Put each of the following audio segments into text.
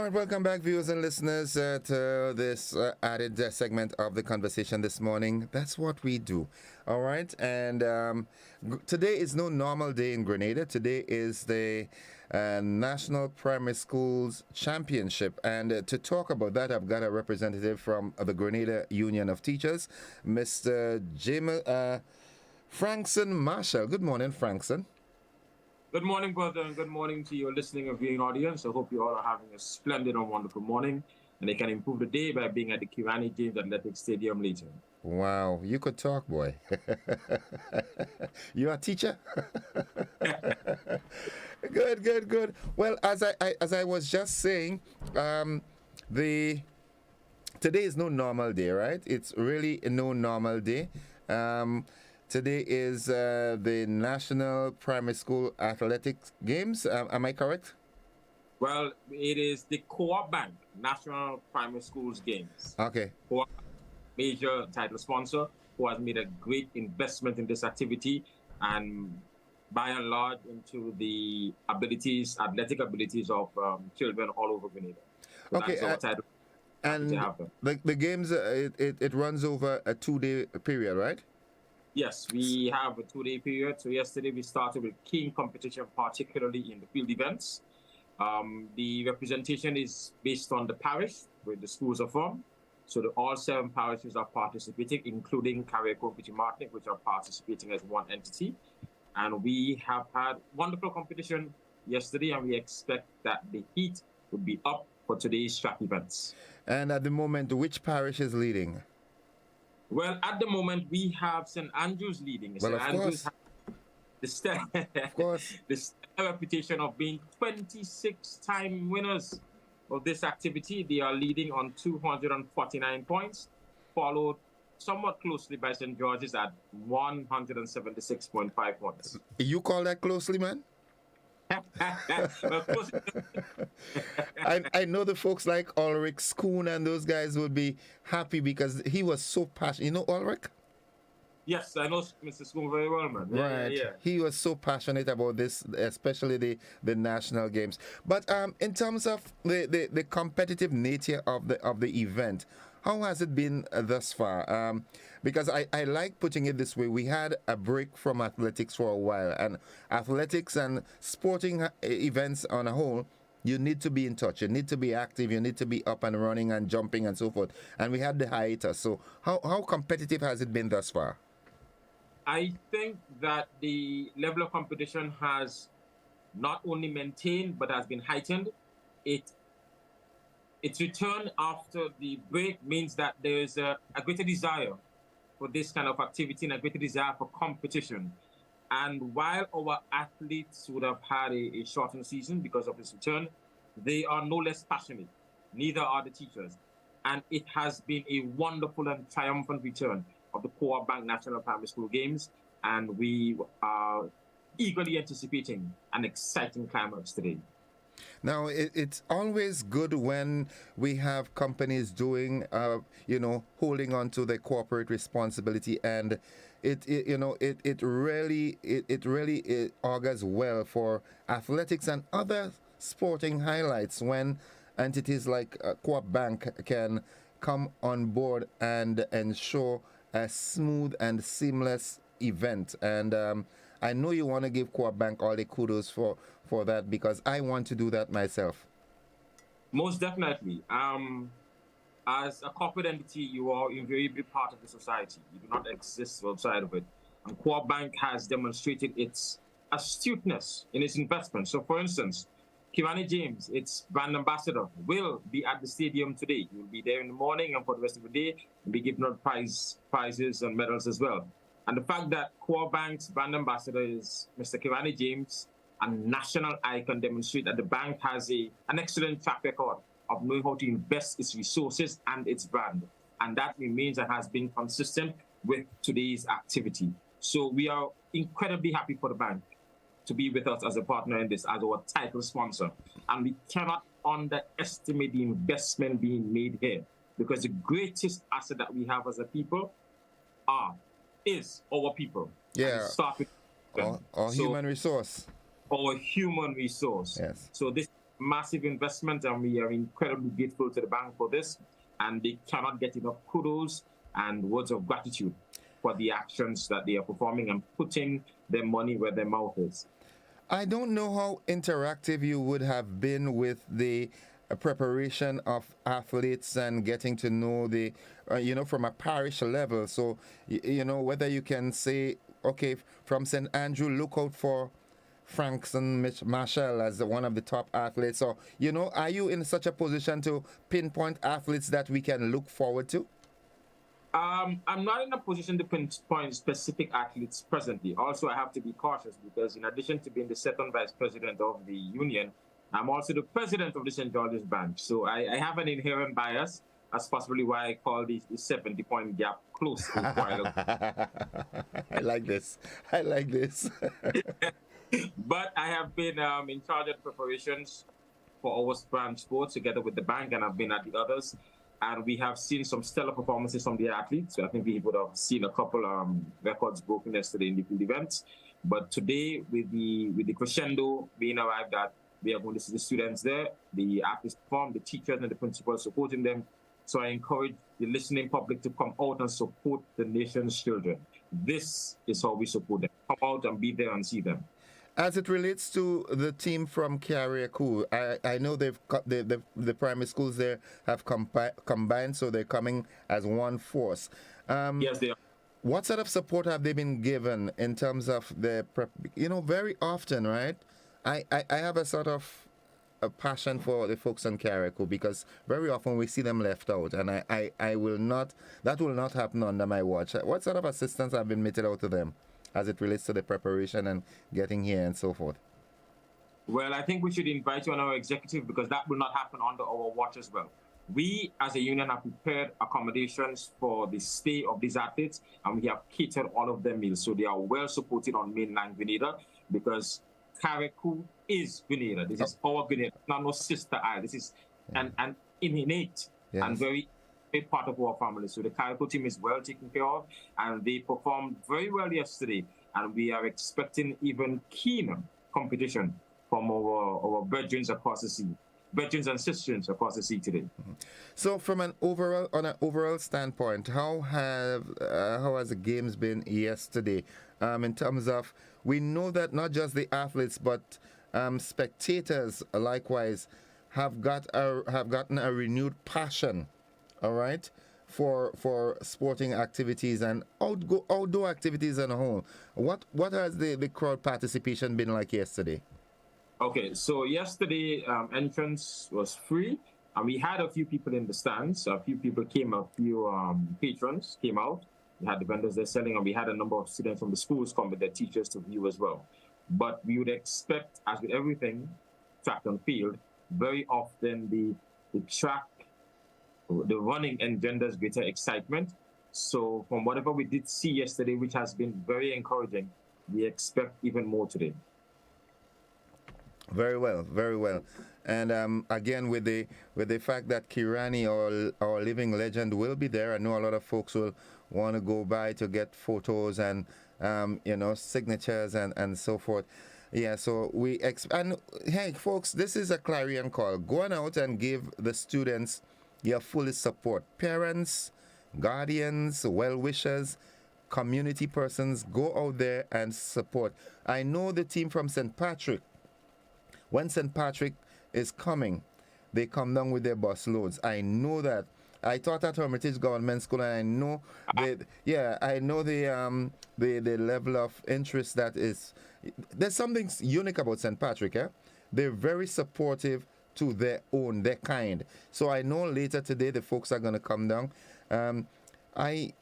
All right, welcome back, viewers and listeners, to this added segment of the conversation this morning. That's what we do. All right, and today is no normal day in Grenada. Today is the National Primary Schools Championship, and to talk about that, I've got a representative from the Grenada Union of Teachers, Mr. Jim Frankson Marshall. Good morning, Frankson. Good morning, brother, and good morning to your listening and viewing audience. I hope you all are having a splendid and wonderful morning, and they can improve the day by being at the Kirani James Athletic Stadium later. Wow, you could talk, boy. You are a teacher? Good. Well, as I was just saying, the today is no normal day, right? It's really no normal day. Today is the National Primary School Athletics Games. Am I correct? Well, it is the Coop Bank National Primary Schools Games. Okay. Coop, major title sponsor, who has made a great investment in this activity and by and large into the athletic abilities of children all over Grenada. So okay. And the games, it runs over a 2-day period, right? Yes, we have a 2-day period. So yesterday we started with keen competition, particularly in the field events. The representation is based on the parish where the schools are from. So all 7 parishes are participating, including Coop, Martinique, which are participating as one entity. And we have had wonderful competition yesterday, and we expect that the heat will be up for today's track events. And at the moment, which parish is leading? Well, at the moment, we have St. Andrews leading. Well, St. Andrews has the reputation of being 26-time winners of this activity. They are leading on 249 points, followed somewhat closely by St. George's at 176.5 points. You call that closely, man? I know the folks like Ulrich Schoon and those guys would be happy because he was so passionate. You know Ulrich? Yes, I know Mr. Schoon very well, man. Right. Yeah. He was so passionate about this, especially the national games. But in terms of the competitive nature of the event, how has it been thus far? Because I like putting it this way. We had a break from athletics for a while, and athletics and sporting events on a whole, you need to be in touch. You need to be active. You need to be up and running and jumping and so forth. And we had the hiatus. So how competitive has it been thus far? I think that the level of competition has not only maintained but has been heightened. Its return after the break means that there is a greater desire for this kind of activity and a greater desire for competition. And while our athletes would have had a shortened season because of this return, they are no less passionate. Neither are the teachers. And it has been a wonderful and triumphant return of the Coop Bank National Primary School Games. And we are eagerly anticipating an exciting climax today. Now, it's always good when we have companies doing, holding on to their corporate responsibility, and it really augurs well for athletics and other sporting highlights when entities like Coop Bank can come on board and ensure a smooth and seamless event. And I know you want to give Coop Bank all the kudos for that, because I want to do that myself. Most definitely. As a corporate entity, you are invariably part of the society. You do not exist outside of it. And Coop Bank has demonstrated its astuteness in its investment. So, for instance, Kirani James, its brand ambassador, will be at the stadium today. He will be there in the morning and for the rest of the day, and be giving out prizes and medals as well. And the fact that Coop Bank's brand ambassador is Mr. Kirani James, a national icon, demonstrate that the bank has an excellent track record of knowing how to invest its resources and its brand. And that remains and has been consistent with today's activity. So we are incredibly happy for the bank to be with us as a partner in this, as our title sponsor. And we cannot underestimate the investment being made here, because the greatest asset that we have as a people is our people. Yeah. Our human resource. Our human resource. Yes. So this massive investment, and we are incredibly grateful to the bank for this. And they cannot get enough kudos and words of gratitude for the actions that they are performing and putting their money where their mouth is. I don't know how interactive you would have been with the preparation of athletes and getting to know the, from a parish level. So, whether you can say, okay, from St. Andrew, look out for Frankson Marshall as one of the top athletes. Or, are you in such a position to pinpoint athletes that we can look forward to? I'm not in a position to pinpoint specific athletes presently. Also, I have to be cautious because in addition to being the second vice president of the union, I'm also the president of the St. George's Bank. So I have an inherent bias. That's possibly why I call the 70-point gap close. I like this. I like this. But I have been in charge of preparations for our brand sports together with the bank, and I've been at the others. And we have seen some stellar performances from the athletes. So I think we would have seen a couple records broken yesterday in the field events. But today, with the crescendo being arrived at, we are going to see the students there, the athletes perform, the teachers and the principals supporting them. So I encourage the listening public to come out and support the nation's children. This is how we support them. Come out and be there and see them. As it relates to the team from Coop, I know they've got the primary schools there have combined, so they're coming as one force. Yes, they are. What sort of support have they been given in terms of the prep? Very often, right? I have a sort of a passion for the folks on Coop because very often we see them left out, and that will not happen under my watch. What sort of assistance have been meted out to them as it relates to the preparation and getting here and so forth? Well, I think we should invite you on our executive because that will not happen under our watch as well. We, as a union, have prepared accommodations for the stay of these athletes, and we have catered all of their meals. So they are well supported on mainland Grenada because Coop is Grenada. This is our Grenada, not no sister island. This is an innate and very big part of our family. So the Coop team is well taken care of, and they performed very well yesterday. And we are expecting even keener competition from our brethren across the sea. Brethren and sisters across the sea today. So, from an overall standpoint, how has the games been yesterday? In terms of, we know that not just the athletes but spectators likewise have gotten a renewed passion, all right, for sporting activities and outdoor activities as a whole. What has the crowd participation been like yesterday? Okay, so yesterday entrance was free, and we had a few people in the stands. A few people came, a few patrons came out. We had the vendors there selling, and we had a number of students from the schools come with their teachers to view as well. But we would expect, as with everything, track and field, very often the track, the running engenders greater excitement. So from whatever we did see yesterday, which has been very encouraging, we expect even more today. Very well, very well. And again, with the fact that Kirani, our living legend, will be there, I know a lot of folks will want to go by to get photos and signatures and so forth. Yeah, so and hey, folks, this is a clarion call. Go on out and give the students your fullest support. Parents, guardians, well-wishers, community persons, go out there and support. I know the team from St. Patrick. When St. Patrick is coming, they come down with their bus loads. I know that. I taught at Hermitage Government School, and I know the level of interest that is. There's something unique about St. Patrick. They're very supportive to their kind. So I know later today the folks are going to come down. I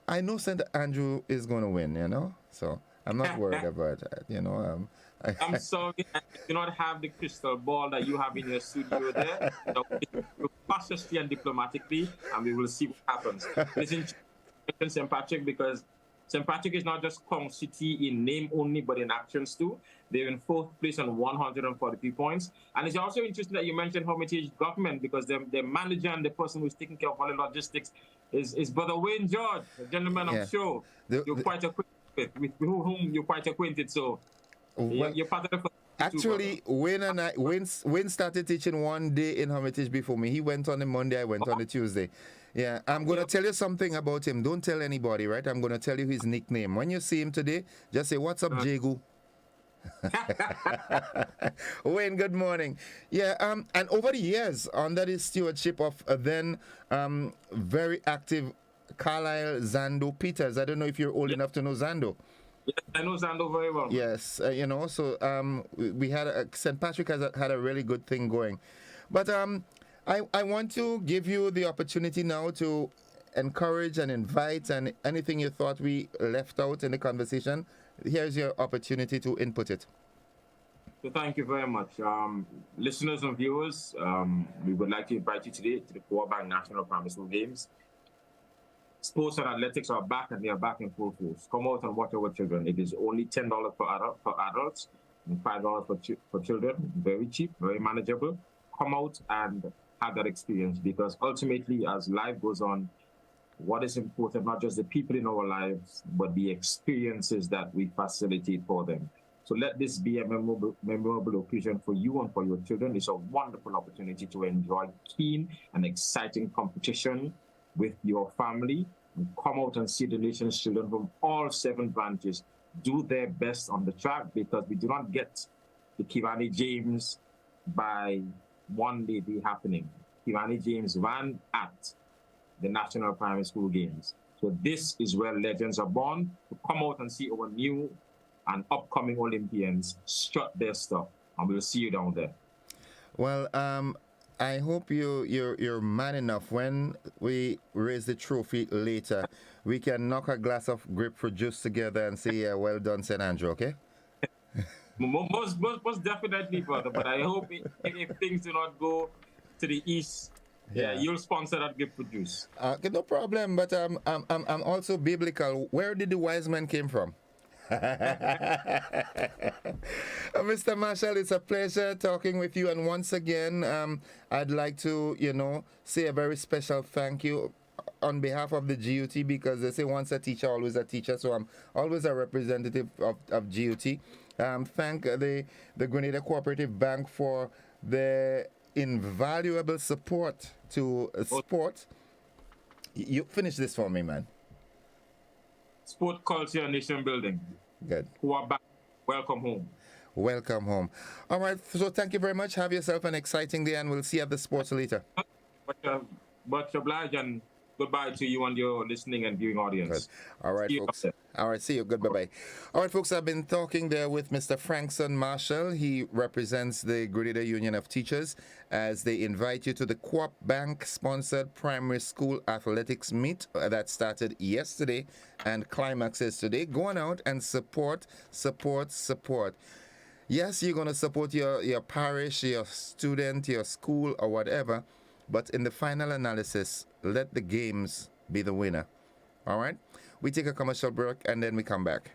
know St. Andrew is going to win. So I'm not worried about that. I'm sorry, I do not have the crystal ball that you have in your studio there. So cautiously and diplomatically, and we will see what happens. Listen to St. Patrick because St. Patrick is not just Kong City in name only, but in actions too. They're in 4th place on 143 points. And it's also interesting that you mentioned Hermitage Government because their manager and the person who's taking care of all the logistics is Brother Wayne George, a gentleman I'm sure you're quite acquainted with whom you're quite acquainted. So you're part of the Actually, Wayne started teaching one day in Hermitage before me. He went on the Monday, I went on the Tuesday. Yeah, I'm going to tell you something about him. Don't tell anybody, right? I'm going to tell you his nickname. When you see him today, just say, "What's up, Jagu?" Wayne, good morning. Yeah, and over the years, under the stewardship of then very active Carlisle Zando Peters. I don't know if you're old enough to know Zando. Yes, I know Zando very well. Yes, so we had St. Patrick has had a really good thing going. But I want to give you the opportunity now to encourage and invite, and anything you thought we left out in the conversation, here's your opportunity to input it. So thank you very much. Listeners and viewers, we would like to invite you today to the Coop Bank National Primary School Games. Sports and athletics are back, and they are back in full force. Come out and watch our children. It is only $10 for adults and $5 for children. Very cheap, very manageable. Come out and have that experience, because ultimately, as life goes on, what is important, not just the people in our lives, but the experiences that we facilitate for them. So let this be a memorable occasion for you and for your children. It's a wonderful opportunity to enjoy keen and exciting competition with your family, and come out and see the nation's children from all 7 branches do their best on the track, because we do not get the Kivani James by one day happening. Kivani James ran at the National Primary School Games. So this is where legends are born. To come out and see our new and upcoming Olympians strut their stuff, and we'll see you down there. Well, I hope you're man enough. When we raise the trophy later, we can knock a glass of grapefruit juice together and say, "Yeah, well done, St. Andrew." Okay. Most definitely, brother. But I hope if things do not go to the east, you'll sponsor that grapefruit juice. No problem. But I'm also biblical. Where did the wise men came from? Mr. Marshall, it's a pleasure talking with you, and once again I'd like to say a very special thank you on behalf of the GUT, because they say once a teacher, always a teacher, so I'm always a representative of GUT. Thank the Grenada Cooperative Bank for the invaluable support to sport. You finish this for me, man. Sport, culture, nation building. Good. Who are back? Welcome home. Welcome home. All right. So thank you very much. Have yourself an exciting day, and we'll see you at the sports later. Much obliged, and goodbye to you and your listening and viewing audience. Good. All right, folks. All right, see you. Good. Bye-bye. All right, folks, I've been talking there with Mr. Frankson Marshall. He represents the Grenada Union of Teachers as they invite you to the Coop Bank-sponsored primary school athletics meet that started yesterday and climaxes today. Go on out and support. Yes, you're going to support your parish, your student, your school, or whatever, but in the final analysis, let the games be the winner. All right? We take a commercial break and then we come back.